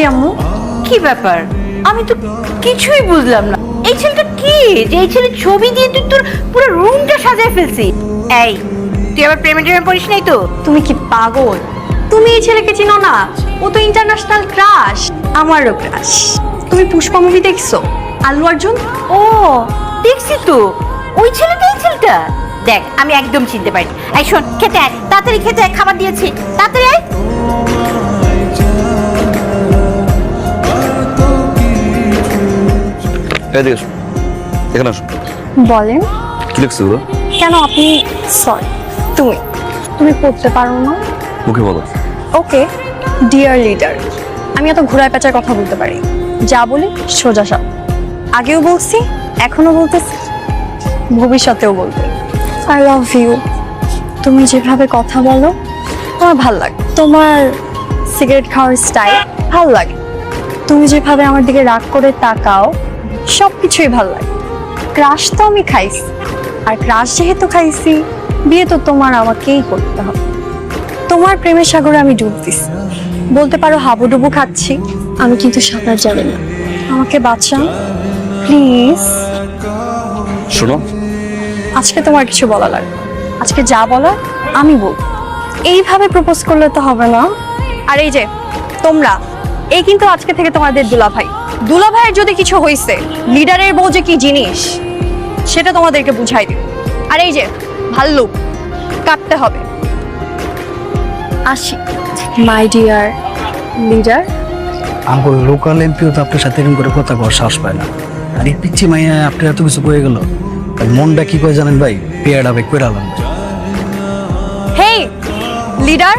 জি আম্মু। কি ব্যাপার? আমি তো কিছুই বুঝলাম না। এই ছেলেটা কি, যে এই ছেলের ছবি দিয়ে তুই তোর পুরো রুমটা সাজায় ফেলছি? এই, তুই আবার প্রেমে টেমে পড়িস নাই তো? তুমি কি পাগল? তুমি এই ছেলেকে চিনো না? ও তো ইন্টারন্যাশনাল ক্রাশ, আমারও ক্রাশ। তুমি পুষ্পা মুভি দেখছো? আল্লু অর্জুন। ও, দেখছি তো। ওই ছেলেটা, এই ছেলেটা দেখ, আমি একদম চিনতে পারি। এই শোন, খেতে আয়, তাড়াতাড়ি খেতে আয়, খাবার দিয়েছি, তাড়াতাড়ি আয়। এদিকে আসো, এখানে আসো। বলেন। কি লিখছো এগুলো? কেন আপনি? সরি, তুমি তুমি পড়তে পারো না? মুখে বলো। ওকে, ডিয়ার লিডার। আমি এত ঘোরায় পেঁচার কথা বলতে পারি, যা বলি সোজা সাপ। আগেও বলছি, এখনো বলতেছি, ভবিষ্যতেও বলবো। I love you. তুমি যেভাবে কথা বলো আমার ভাল লাগে। তোমার সিগারেট খাওয়ার স্টাইল ভাল লাগে। তুমি যেভাবে আমার দিকে রাগ করে তাকাও, সব কিছুই ভাল লাগে। ক্রাশ তো আমি খাইছি, আর ক্রাশ যেহেতু খাইছি, বিয়ে তো তোমার আমাকেই করতে হবে। তোমার প্রেমের সাগরে আমি ডুব দিছি, বলতে পারো হাবুডুবু খাচ্ছি। আমি কিন্তু সাঁতার জানি না, আমাকে বাঁচান প্লিজ। শোনো, আজকে তোমার কিছু বলা লাগবে, আজকে যা বলার আমি বলবো। এইভাবে প্রপোজ করলে তো হবে না। আর এই যে তোমরা, এই কিন্তু আজকে থেকে তোমাদের দুলাভাই। দুলাভাইয়ের যদি কিছু হইছে, লিডারের বউ যে কি জিনিস সেটা তোমাদেরকে বুঝাই দিই। আর এই যে ভাল্লুক কাটতে হবে। আসি মাই ডিয়ার লিডার। আমার লোকাল এমপিও তো আপনার সাথে এরকম করে কথা কওয়ার সাহস পায় না। আর এই পিচ্ছি মাইয়া আপনার এত কিছু কয়ে গেল, আর মনটা কি করে জানেন ভাই? পেয়ারা ভাই কইরালাম। হেই লিডার,